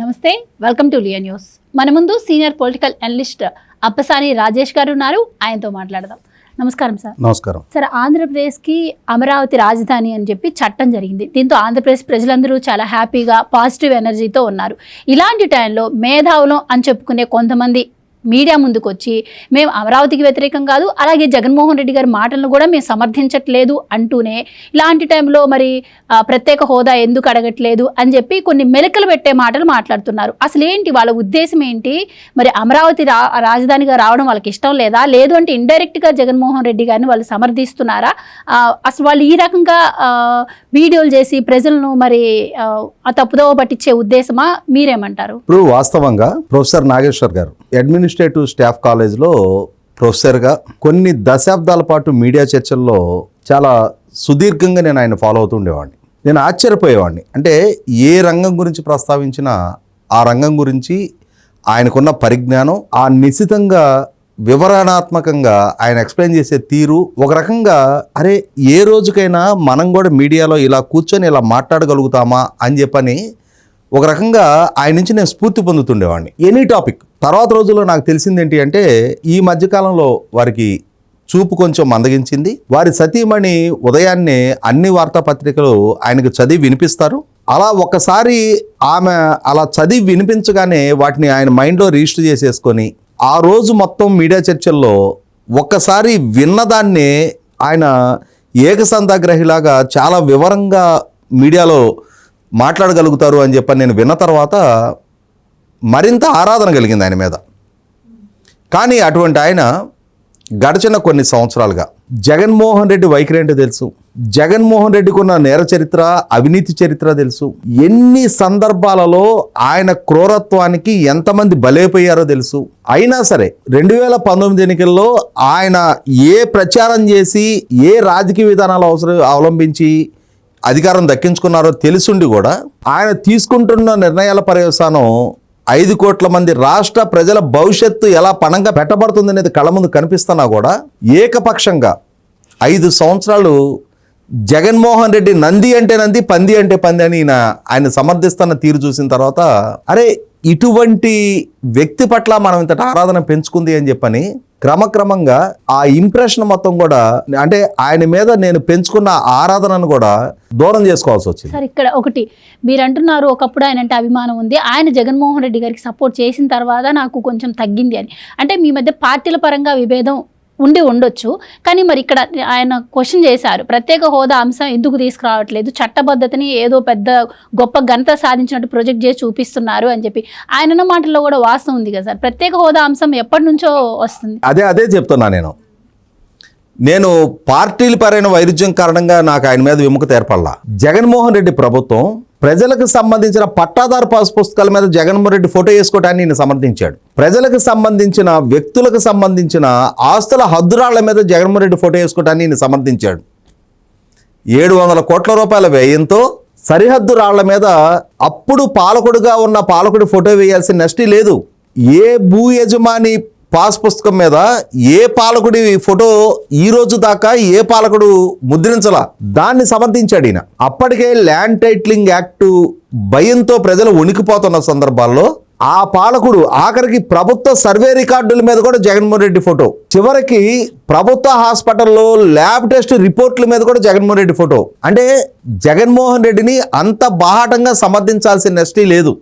నమస్తే welcome to Liya news. మన ముందు senior political analyst Appasani Rajesh గారు ఉన్నారు. ఆయనతో మాట్లాడదాం. నమస్కారం సార్. నమస్కారం సార్, ఆంధ్రప్రదేశ్కి అమరావతి రాజధాని అని చెప్పి చట్టం జరిగింది. దీంతో ఆంధ్రప్రదేశ్ ప్రజలందరూ చాలా హ్యాపీగా పాజిటివ్ ఎనర్జీతో ఉన్నారు. ఇలాంటి టైంలో మేధావులం అని చెప్పుకునే కొంతమంది మీడియా ముందుకు వచ్చి మేము అమరావతికి వ్యతిరేకం కాదు, అలాగే జగన్మోహన్ రెడ్డి గారి మాటలను కూడా మేము సమర్థించట్లేదు అంటూనే ఇలాంటి టైంలో మరి ప్రత్యేక హోదా ఎందుకు అడగట్లేదు అని చెప్పి కొన్ని మెలకలు పెట్టే మాటలు మాట్లాడుతున్నారు. అసలు ఏంటి వాళ్ళ ఉద్దేశం ఏంటి? మరి అమరావతి రాజధానిగా రావడం వాళ్ళకి ఇష్టం లేదా, లేదు అంటే ఇండైరెక్ట్గా జగన్మోహన్ రెడ్డి గారిని వాళ్ళు సమర్థిస్తున్నారా? అసలు వాళ్ళు ఈ రకంగా వీడియోలు చేసి ప్రజలను మరి తప్పుదోవ పట్టించే ఉద్దేశమా? మీరేమంటారు? ఇప్పుడు వాస్తవంగా ప్రొఫెసర్ నాగేశ్వర్ గారు అడ్మినిస్ట్రేటివ్ స్టాఫ్ కాలేజ్లో ప్రొఫెసర్గా కొన్ని దశాబ్దాల పాటు మీడియా చర్చల్లో చాలా సుదీర్ఘంగా నేను ఆయన ఫాలో అవుతూ ఉండేవాడిని. నేను ఆశ్చర్యపోయేవాడిని. అంటే ఏ రంగం గురించి ప్రస్తావించినా ఆ రంగం గురించి ఆయనకున్న పరిజ్ఞానం, ఆ నిశితంగా వివరణాత్మకంగా ఆయన ఎక్స్ప్లెయిన్ చేసే తీరు ఒక రకంగా అరే ఏ రోజుకైనా మనం కూడా మీడియాలో ఇలా కూర్చొని ఇలా మాట్లాడగలుగుతామా అని చెప్పని ఒక రకంగా ఆయన నుంచి నేను స్ఫూర్తి పొందుతుండేవాడిని. Any topic. తర్వాత రోజుల్లో నాకు తెలిసింది ఏంటి అంటే ఈ మధ్యకాలంలో వారికి చూపు కొంచెం మందగించింది. వారి సతీమణి ఉదయాన్నే అన్ని వార్తాపత్రికలు ఆయనకు చదివి వినిపిస్తారు. అలా ఒక్కసారి ఆమె అలా చదివి వినిపించగానే వాటిని ఆయన మైండ్లో రిజిస్టర్ చేసేసుకొని ఆ రోజు మొత్తం మీడియా చర్చల్లో ఒక్కసారి విన్నదాన్నే ఆయన ఏకసంధాగ్రహిలాగా చాలా వివరంగా మీడియాలో మాట్లాడగలుగుతారు అని చెప్పని నేను విన్న తర్వాత మరింత ఆరాధన కలిగింది ఆయన మీద. కానీ అటువంటి ఆయన గడిచిన కొన్ని సంవత్సరాలుగా జగన్మోహన్ రెడ్డి వైఖరి ఏంటో తెలుసు, జగన్మోహన్ రెడ్డికి ఉన్న నేర చరిత్ర, అవినీతి చరిత్ర తెలుసు, ఎన్ని సందర్భాలలో ఆయన క్రూరత్వానికి ఎంతమంది బలైపోయారో తెలుసు. అయినా సరే 2019 ఎన్నికల్లో ఆయన ఏ ప్రచారం చేసి ఏ రాజకీయ విధానాలు అవలంబించి అధికారం దక్కించుకున్నారో తెలుసుండి కూడా ఆయన తీసుకుంటున్న నిర్ణయాల పర్యవసానం 5 కోట్ల మంది రాష్ట్ర ప్రజల భవిష్యత్తు ఎలా పణంగా పెట్టబడుతుంది అనేది కళ్ళ ముందు కనిపిస్తున్నా కూడా ఏకపక్షంగా 5 సంవత్సరాలు జగన్మోహన్ రెడ్డి నంది అంటే నంది, పంది అంటే పంది అని ఆయన సమర్థిస్తున్న తీరు చూసిన తర్వాత అరే ఇటువంటి వ్యక్తి పట్ల మనం ఇంతటి ఆరాధన పెంచుకుంది అని చెప్పని క్రమక్రమంగా ఆ ఇంప్రెషన్ మొత్తం కూడా అంటే ఆయన మీద నేను పెంచుకున్న ఆరాధనను కూడా దూరం చేసుకోవాల్సి వచ్చింది. సార్, ఇక్కడ ఒకటి మీరు అంటున్నారు, ఒకప్పుడు ఆయన అంటే అభిమానం ఉంది, ఆయన జగన్మోహన్ రెడ్డి గారికి సపోర్ట్ చేసిన తర్వాత నాకు కొంచెం తగ్గింది అని. అంటే మీ మధ్య పార్టీల పరంగా విభేదం ఉండొచ్చు, కానీ మరి ఇక్కడ ఆయన క్వశ్చన్ చేశారు, ప్రత్యేక హోదా అంశం ఎందుకు తీసుకురావట్లేదు, చట్టబద్ధతని ఏదో పెద్ద గొప్ప ఘనత సాధించినట్టు ప్రొజెక్ట్ చేసి చూపిస్తున్నారు అని చెప్పి. ఆయన మాటల్లో కూడా వాస్తవం ఉంది కదా సార్. ప్రత్యేక హోదా అంశం ఎప్పటి నుంచో వస్తుంది. అదే చెప్తున్నా నేను పార్టీల పరైన వైరుధ్యం కారణంగా నాకు ఆయన మీద విముఖత ఏర్పడలా. జగన్మోహన్ రెడ్డి ప్రభుత్వం ప్రజలకు సంబంధించిన పట్టాదారు పాస్ పుస్తకాల మీద జగన్మోహన్ రెడ్డి ఫోటో వేసుకోవటాన్ని నేను సమర్థించాడు. ప్రజలకు సంబంధించిన వ్యక్తులకు సంబంధించిన ఆస్తుల హద్దురాళ్ల మీద జగన్మోహన్ రెడ్డి ఫోటో వేసుకోవటాన్ని నేను సమర్థించాడు. 700 కోట్ల రూపాయల వ్యయంతో సరిహద్దు రాళ్ల మీద అప్పుడు పాలకుడుగా ఉన్న పాలకుడి ఫోటో వేయాల్సిన నష్టి లేదు. ఏ భూ యజమాని పాస్ పుస్తకం మీద ఏ పాలకుడి ఫోటో ఈ రోజు దాకా ఏ పాలకుడు ముద్రించలా, దాన్ని సమర్థించాడు ఈయన. అప్పటికే ల్యాండ్ టైటిలింగ్ యాక్ట్ భయంతో ప్రజలు వణికిపోతున్న సందర్భాల్లో ఆ పాలకుడు ఆఖరికి ప్రభుత్వ సర్వే రికార్డుల మీద కూడా జగన్మోహన్ రెడ్డి ఫోటో, చివరికి ప్రభుత్వ హాస్పిటల్లో ల్యాబ్ టెస్ట్ రిపోర్ట్ల మీద కూడా జగన్మోహన్ రెడ్డి ఫోటో. అంటే జగన్మోహన్ రెడ్డిని అంత బాహాటంగా సమర్థించాల్సిన నెస్టీ లేదు.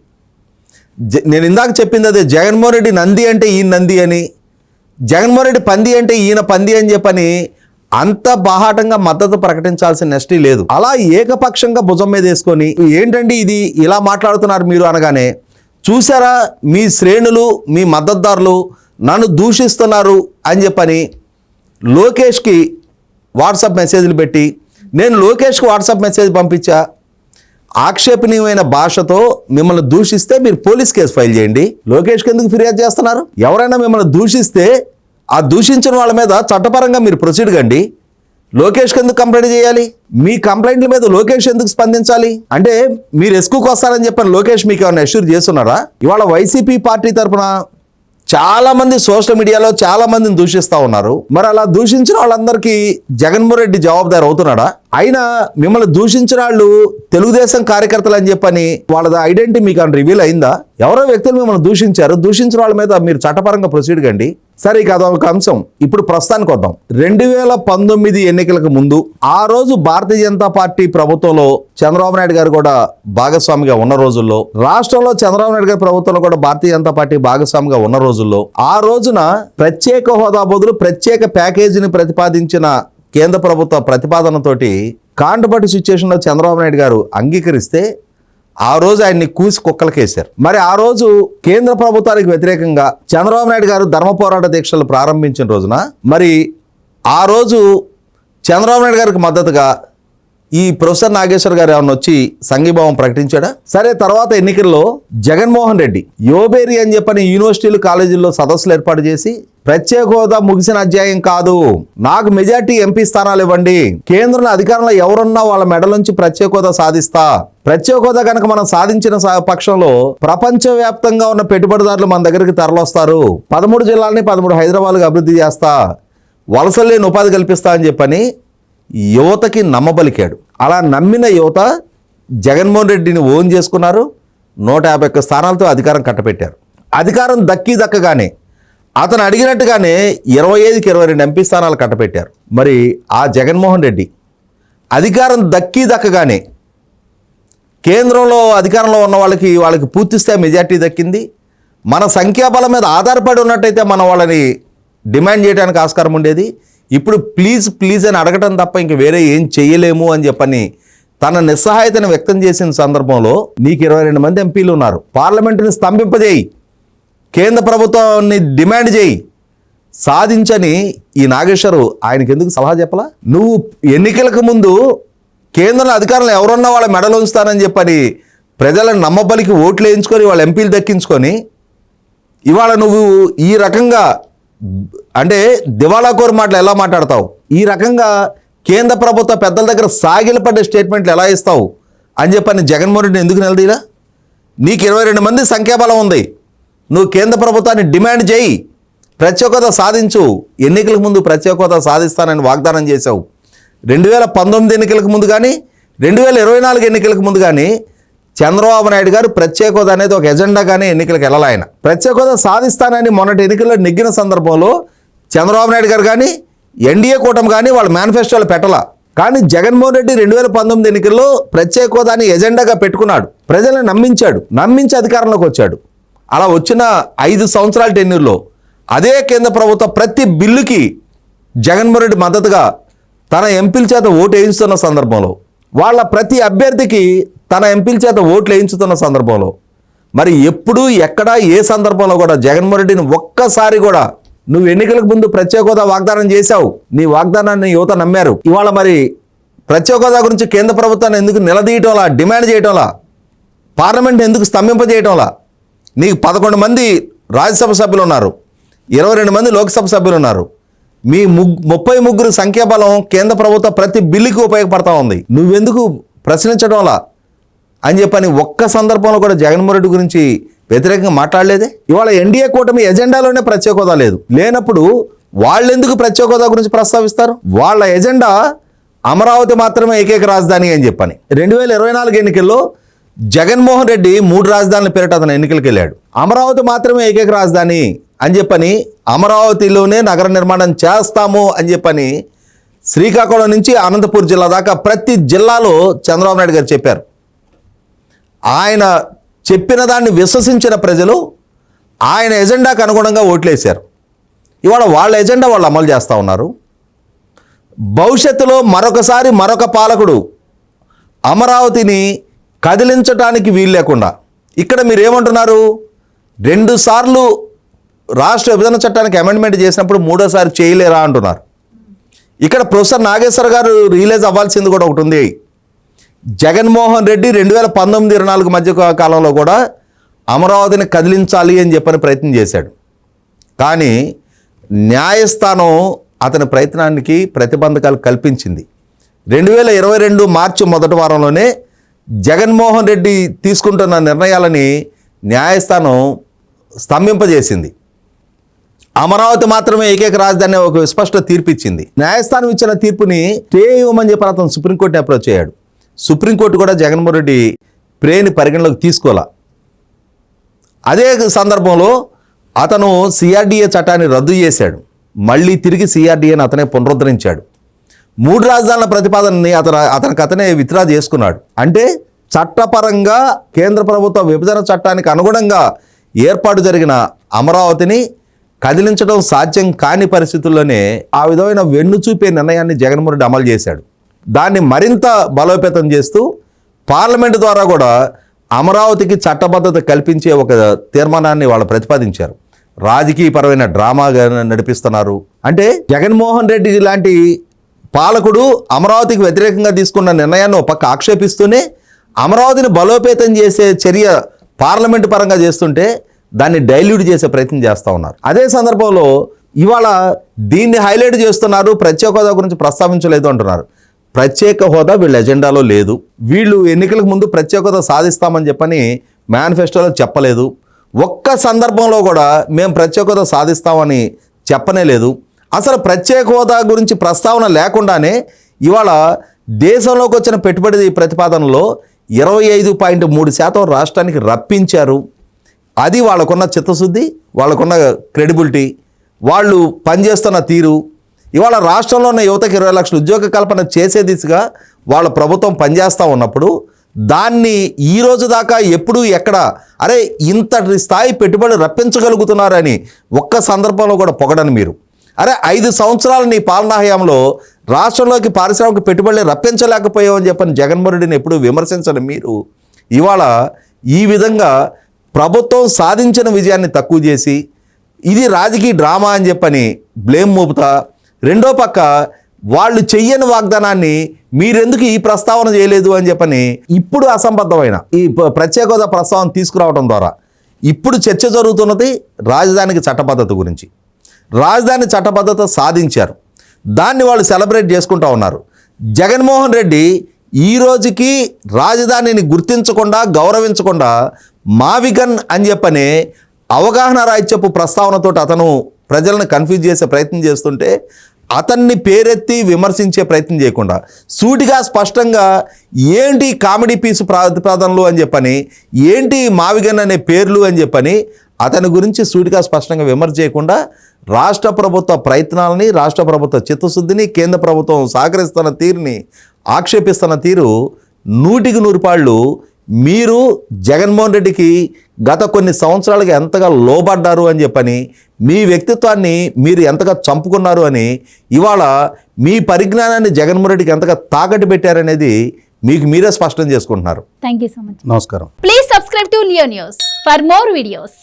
నేను ఇందాక చెప్పింది అదే, జగన్మోహన్ రెడ్డి నంది అంటే ఈయన నంది అని, జగన్మోహన్ రెడ్డి పంది అంటే ఈయన పంది అని చెప్పని అంత బాహాటంగా మద్దతు ప్రకటించాల్సిన నెస్టీ లేదు. అలా ఏకపక్షంగా భుజం మీద వేసుకొని ఏంటండి ఇది ఇలా మాట్లాడుతున్నారు మీరు అనగానే, చూసారా మీ శ్రేణులు మీ మద్దతుదారులు నన్ను దూషిస్తున్నారు అని చెప్పని లోకేష్కి వాట్సాప్ మెసేజ్లు పెట్టి, నేను లోకేష్కి వాట్సాప్ మెసేజ్ పంపించా, ఆక్షేపణీయమైన భాషతో మిమ్మల్ని దూషిస్తే మీరు పోలీస్ కేసు ఫైల్ చేయండి, లోకేష్కి ఎందుకు ఫిర్యాదు చేస్తున్నారు? ఎవరైనా మిమ్మల్ని దూషిస్తే ఆ దూషించిన వాళ్ళ మీద చట్టపరంగా మీరు ప్రొసీడ్ కండి, లోకేష్కి ఎందుకు కంప్లైంట్ చేయాలి? మీ కంప్లైంట్ల మీద లోకేష్ ఎందుకు స్పందించాలి? అంటే మీరు ఎస్కుకి వస్తారని చెప్పని లోకేష్ మీకు ఏమైనా అష్యూర్ చేస్తున్నారా? ఇవాళ వైసీపీ పార్టీ తరఫున చాలా మంది సోషల్ మీడియాలో చాలా మందిని దూషిస్తూ ఉన్నారు. మరి అలా దూషించిన వాళ్ళందరికీ జగన్మోహన్ రెడ్డి జవాబుదారు అవుతున్నాడా? అయినా మిమ్మల్ని దూషించిన వాళ్ళు తెలుగుదేశం కార్యకర్తలు అని చెప్పని వాళ్ళ ఐడెంటిటీ మీకు అని రివీల్ అయిందా? ఎవరో వ్యక్తులు మిమ్మల్ని దూషించారు, దూషించిన వాళ్ళ మీద మీరు చట్టపరంగా ప్రొసీడ్ కండి. సరే, ఇక అదొక అంశం. ఇప్పుడు ప్రస్తుతానికి వద్దాం. 2019 ఎన్నికలకు ముందు ఆ రోజు భారతీయ జనతా పార్టీ ప్రభుత్వంలో చంద్రబాబు నాయుడు గారు కూడా భాగస్వామిగా ఉన్న రోజుల్లో, రాష్ట్రంలో చంద్రబాబు నాయుడు గారి ప్రభుత్వంలో కూడా భారతీయ జనతా పార్టీ భాగస్వామిగా ఉన్న రోజుల్లో, ఆ రోజున ప్రత్యేక హోదా బదులు ప్రత్యేక ప్యాకేజీని ప్రతిపాదించిన కేంద్ర ప్రభుత్వ ప్రతిపాదనతోటి కాంటపట్టి సిచ్యువేషన్లో చంద్రబాబు నాయుడు గారు అంగీకరిస్తే ఆ రోజు ఆయన్ని కూసి కుక్కలకేశారు. మరి ఆ రోజు కేంద్ర ప్రభుత్వానికి వ్యతిరేకంగా చంద్రబాబు నాయుడు గారు ధర్మ పోరాట దీక్షలు ప్రారంభించిన రోజున మరి ఆ రోజు చంద్రబాబు నాయుడు గారికి మద్దతుగా ఈ ప్రొఫెసర్ నాగేశ్వర్ గారు ఏమన్నా వచ్చి సంఘీభావం ప్రకటించాడా? సరే, తర్వాత ఎన్నికల్లో జగన్మోహన్ రెడ్డి యోబేరి అని చెప్పని యూనివర్సిటీలు కాలేజీల్లో సదస్సులు ఏర్పాటు చేసి ప్రత్యేక హోదా ముగిసిన అధ్యాయం కాదు, నాకు మెజార్టీ ఎంపీ స్థానాలు ఇవ్వండి, కేంద్రంలో అధికారంలో ఎవరున్నా వాళ్ళ మెడల నుంచి ప్రత్యేక హోదా సాధిస్తా, ప్రత్యేక హోదా కనుక మనం సాధించిన పక్షంలో ప్రపంచవ్యాప్తంగా ఉన్న పెట్టుబడిదారులు మన దగ్గరికి తరలొస్తారు, 13 జిల్లాలని 13 హైదరాబాద్గా అభివృద్ధి చేస్తా, వలసలు లేని ఉపాధి కల్పిస్తా అని చెప్పని యువతకి నమ్మబలికాడు. అలా నమ్మిన యువత జగన్మోహన్ రెడ్డిని ఓన్ చేసుకున్నారు. 151 స్థానాలతో అధికారం కట్టబెట్టారు. అధికారం దక్కగానే అతను అడిగినట్టుగానే 25కి 22 ఎంపీ స్థానాలు కట్టబెట్టారు. మరి ఆ జగన్మోహన్ రెడ్డి అధికారం దక్కగానే కేంద్రంలో అధికారంలో ఉన్న వాళ్ళకి పూర్తిస్థాయి మెజార్టీ దక్కింది. మన సంఖ్యాబలం మీద ఆధారపడి ఉన్నట్టయితే మనం వాళ్ళని డిమాండ్ చేయడానికి ఆస్కారం ఉండేది. ఇప్పుడు ప్లీజ్ అని అడగటం తప్ప ఇంక వేరే ఏం చేయలేము అని చెప్పని తన నిస్సహాయతను వ్యక్తం చేసిన సందర్భంలో నీకు 22 మంది ఎంపీలు ఉన్నారు, పార్లమెంటుని స్తంభింపజేయి, కేంద్ర ప్రభుత్వాన్ని డిమాండ్ చేయి, సాధించని ఈ నాగేశ్వరు ఆయనకి ఎందుకు సలహా చెప్పలా? నువ్వు ఎన్నికలకు ముందు కేంద్రంలో అధికారంలో ఎవరున్నా వాళ్ళ మెడలు ఉంచుతానని చెప్పని ప్రజలను నమ్మబలికి ఓట్లు వేయించుకొని వాళ్ళ ఎంపీలు దక్కించుకొని ఇవాళ నువ్వు ఈ రకంగా అంటే దివాళా కోరు మాటలు ఎలా మాట్లాడతావు? ఈ రకంగా కేంద్ర ప్రభుత్వ పెద్దల దగ్గర సాగిలపడ్డ స్టేట్మెంట్లు ఎలా ఇస్తావు అని చెప్పని జగన్మోహన్ రెడ్డి ఎందుకు నిలదీలా? నీకు 22 మంది సంఖ్యాబలం ఉంది, నువ్వు కేంద్ర ప్రభుత్వాన్ని డిమాండ్ చేయి, ప్రత్యేక హోదా సాధించు. ఎన్నికలకు ముందు ప్రత్యేక హోదా సాధిస్తానని వాగ్దానం చేశావు. 2019 ఎన్నికలకు ముందు కానీ 2024 ఎన్నికలకు ముందు కానీ చంద్రబాబు నాయుడు గారు ప్రత్యేక హోదా అనేది ఒక ఎజెండాగానే ఎన్నికలకు వెళ్ళాలి. ఆయన ప్రత్యేక హోదా సాధిస్తానని మొన్నటి ఎన్నికల్లో నెగ్గిన సందర్భంలో చంద్రబాబు నాయుడు గారు కానీ ఎన్డీఏ కూటమి కానీ వాళ్ళ మేనిఫెస్టోలు పెట్టలా. కానీ జగన్మోహన్ రెడ్డి 2019 ఎన్నికల్లో ప్రత్యేక హోదాని ఎజెండాగా పెట్టుకున్నాడు, ప్రజలను నమ్మించి అధికారంలోకి వచ్చాడు. అలా వచ్చిన 5 సంవత్సరాల టెన్యూర్లో అదే కేంద్ర ప్రభుత్వం ప్రతి బిల్లుకి జగన్మోహన్ రెడ్డి మద్దతుగా తన ఎంపీల చేత ఓటు వేయించుతున్న సందర్భంలో, వాళ్ళ ప్రతి అభ్యర్థికి తన ఎంపీల చేత ఓట్లు వేయించుతున్న సందర్భంలో, మరి ఎప్పుడు ఎక్కడా ఏ సందర్భంలో కూడా జగన్మోహన్ రెడ్డిని ఒక్కసారి కూడా నువ్వు ఎన్నికలకు ముందు ప్రత్యేక హోదా వాగ్దానం చేశావు, నీ వాగ్దానాన్ని యువత నమ్మారు. ఇవాళ మరి ప్రత్యేక హోదా గురించి కేంద్ర ప్రభుత్వాన్ని ఎందుకు నిలదీయటంలా, డిమాండ్ చేయటంలా, పార్లమెంట్ ఎందుకు స్తంభింపజేయటంలా? నీకు 11 మంది రాజ్యసభ సభ్యులు ఉన్నారు, 22 మంది లోక్సభ సభ్యులు ఉన్నారు, మీ 33 సంఖ్యాబలం కేంద్ర ప్రభుత్వ ప్రతి బిల్లుకి ఉపయోగపడతా ఉంది, నువ్వెందుకు ప్రశ్నించడంలా అని చెప్పని ఒక్క సందర్భంలో కూడా జగన్మోహన్ రెడ్డి గురించి వ్యతిరేకంగా మాట్లాడలేదే. ఇవాళ ఎన్డీఏ కూటమి ఎజెండాలోనే ప్రత్యేక హోదా లేనప్పుడు వాళ్ళు ఎందుకు ప్రత్యేక హోదా గురించి ప్రస్తావిస్తారు? వాళ్ళ ఎజెండా అమరావతి మాత్రమే ఏకైక రాజధాని అని చెప్పని 2024 ఎన్నికల్లో జగన్మోహన్ రెడ్డి 3 రాజధానుల పేరిట అతను ఎన్నికలకు వెళ్ళాడు. అమరావతి మాత్రమే ఏకైక రాజధాని అని చెప్పని అమరావతిలోనే నగర నిర్మాణం చేస్తాము అని చెప్పని శ్రీకాకుళం నుంచి అనంతపూర్ జిల్లా దాకా ప్రతి జిల్లాలో చంద్రబాబు నాయుడు గారు చెప్పారు. ఆయన చెప్పిన దాన్ని విశ్వసించిన ప్రజలు ఆయన ఎజెండాకు అనుగుణంగా ఓట్లేశారు. ఇవాళ వాళ్ళ ఎజెండా వాళ్ళు అమలు చేస్తూ ఉన్నారు. భవిష్యత్తులో మరొకసారి మరొక పాలకుడు అమరావతిని కదిలించడానికి వీలు లేకుండా ఇక్కడ మీరు ఏమంటున్నారు? 2 సార్లు రాష్ట్ర విభజన చట్టానికి అమెండ్మెంట్ చేసినప్పుడు 3వ సారి చేయలేరా అంటున్నారు. ఇక్కడ ప్రొఫెసర్ నాగేశ్వర్ గారు రియలైజ్ అవ్వాల్సింది కూడా ఒకటి ఉంది. జగన్మోహన్ రెడ్డి 2019-24 మధ్య కాలంలో కూడా అమరావతిని కదిలించాలి అని చెప్పని ప్రయత్నం చేశాడు. కానీ న్యాయస్థానం అతని ప్రయత్నానికి ప్రతిబంధకాలు కల్పించింది. 2022 మార్చి మొదటి వారంలోనే జగన్మోహన్ రెడ్డి తీసుకుంటున్న నిర్ణయాలని న్యాయస్థానం స్తంభింపజేసింది. అమరావతి మాత్రమే ఏకైక రాజధాని ఒక విస్పష్ట తీర్పు ఇచ్చింది. న్యాయస్థానం ఇచ్చిన తీర్పుని స్టే ఇవ్వమని చెప్పి అతను సుప్రీంకోర్టుని అప్రోచ్ అయ్యాడు. సుప్రీంకోర్టు కూడా జగన్మోహన్ రెడ్డి ప్రేని పరిగణలోకి తీసుకోవాల. అదే సందర్భంలో అతను సిఆర్డీఏ చట్టాన్ని రద్దు చేశాడు. మళ్ళీ తిరిగి సిఆర్డీఏని అతనే పునరుద్ధరించాడు. 3 రాజధానుల ప్రతిపాదనని అతనే విత్డ్రా చేసుకున్నాడు. అంటే చట్టపరంగా కేంద్ర ప్రభుత్వ విభజన చట్టానికి అనుగుణంగా ఏర్పాటు జరిగిన అమరావతిని కదిలించడం సాధ్యం కాని పరిస్థితుల్లోనే ఆ విధమైన వెన్ను చూపే నిర్ణయాన్ని జగన్మోహన్ రెడ్డి అమలు చేశాడు. దాన్ని మరింత బలోపేతం చేస్తూ పార్లమెంటు ద్వారా కూడా అమరావతికి చట్టబద్ధత కల్పించే ఒక తీర్మానాన్ని వాళ్ళు ప్రతిపాదించారు. రాజకీయపరమైన డ్రామాగా నడిపిస్తున్నారు. అంటే జగన్మోహన్ రెడ్డి లాంటి పాలకుడు అమరావతికి వ్యతిరేకంగా తీసుకున్న నిర్ణయాన్ని ఒక పక్క ఆక్షేపిస్తూనే అమరావతిని బలోపేతం చేసే చర్య పార్లమెంటు పరంగా చేస్తుంటే దాన్ని డైల్యూట్ చేసే ప్రయత్నం చేస్తూ ఉన్నారు. అదే సందర్భంలో ఇవాళ దీన్ని హైలైట్ చేస్తున్నారు. ప్రత్యేక హోదా గురించి ప్రస్తావించలేదు అంటున్నారు. ప్రత్యేక హోదా వీళ్ళ ఎజెండాలో లేదు. వీళ్ళు ఎన్నికలకు ముందు ప్రత్యేక హోదా సాధిస్తామని చెప్పని మేనిఫెస్టోలో చెప్పలేదు. ఒక్క సందర్భంలో కూడా మేము ప్రత్యేక హోదా సాధిస్తామని చెప్పనే లేదు. అసలు ప్రత్యేక హోదా గురించి ప్రస్తావన లేకుండానే ఇవాళ దేశంలోకి వచ్చిన పెట్టుబడి ప్రతిపాదనలో 25.3% రాష్ట్రానికి రప్పించారు. అది వాళ్ళకున్న చిత్తశుద్ధి, వాళ్ళకున్న క్రెడిబిలిటీ, వాళ్ళు పనిచేస్తున్న తీరు. ఇవాళ రాష్ట్రంలో ఉన్న యువతకి 20 లక్షల ఉద్యోగ కల్పన చేసే దిశగా వాళ్ళ ప్రభుత్వం పనిచేస్తూ ఉన్నప్పుడు దాన్ని ఈ రోజు దాకా ఎప్పుడు ఎక్కడ అరే ఇంతటి స్థాయి పెట్టుబడి రప్పించగలుగుతున్నారని ఒక్క సందర్భంలో కూడా పొగడని మీరు, అరే 5 సంవత్సరాల నీ పాలనా హయాంలో రాష్ట్రంలోకి పారిశ్రామిక పెట్టుబడులు రప్పించలేకపోయామని చెప్పని జగన్మోహన్ రెడ్డిని ఎప్పుడు విమర్శించని మీరు ఇవాళ ఈ విధంగా ప్రభుత్వం సాధించిన విజయాన్ని తక్కువ చేసి ఇది రాజకీయ డ్రామా అని చెప్పని బ్లేమ్ మోపుతా, రెండో పక్క వాళ్ళు చెయ్యని వాగ్దానాన్ని మీరెందుకు ఈ ప్రస్తావన చేయలేదు అని చెప్పని ఇప్పుడు అసంబద్ధమైన ఈ ప్రత్యేక హోదా ప్రస్తావన తీసుకురావడం ద్వారా ఇప్పుడు చర్చ జరుగుతున్నది రాజధానికి చట్టబద్ధత గురించి. రాజధాని చట్టబద్ధత సాధించారు, దాన్ని వాళ్ళు సెలబ్రేట్ చేసుకుంటూ ఉన్నారు. జగన్మోహన్ రెడ్డి ఈ రోజుకి రాజధానిని గుర్తించకుండా గౌరవించకుండా మావిగన్ అని చెప్పనే అవగాహన రాహిత్యపు ప్రస్తావనతో అతను ప్రజలను కన్ఫ్యూజ్ చేసే ప్రయత్నం చేస్తుంటే అతన్ని పేరెత్తి విమర్శించే ప్రయత్నం చేయకుండా సూటిగా స్పష్టంగా ఏంటి కామెడీ పీసు ప్రతిపాదనలు అని చెప్పని, ఏంటి మావిగన్ అనే పేర్లు అని చెప్పని అతని గురించి సూటిగా స్పష్టంగా విమర్శ చేయకుండా రాష్ట్ర ప్రభుత్వ ప్రయత్నాలని, రాష్ట్ర ప్రభుత్వ చిత్తశుద్ధిని, కేంద్ర ప్రభుత్వం సహకరిస్తున్న తీరుని ఆక్షేపిస్తున్న తీరు 100కి 100 పాళ్ళు మీరు జగన్మోహన్ రెడ్డికి గత కొన్ని సంవత్సరాలుగా ఎంతగా లోబడ్డారు అని చెప్పని, మీ వ్యక్తిత్వాన్ని మీరు ఎంతగా చంపుకున్నారు అని, ఇవాళ మీ పరిజ్ఞానాన్ని జగన్మోహన్ రెడ్డికి ఎంతగా తాకట్టు పెట్టారనేది మీకు మీరే స్పష్టం చేసుకుంటున్నారు. Thank you so much. నమస్కారం. Please subscribe to Leo News for more videos.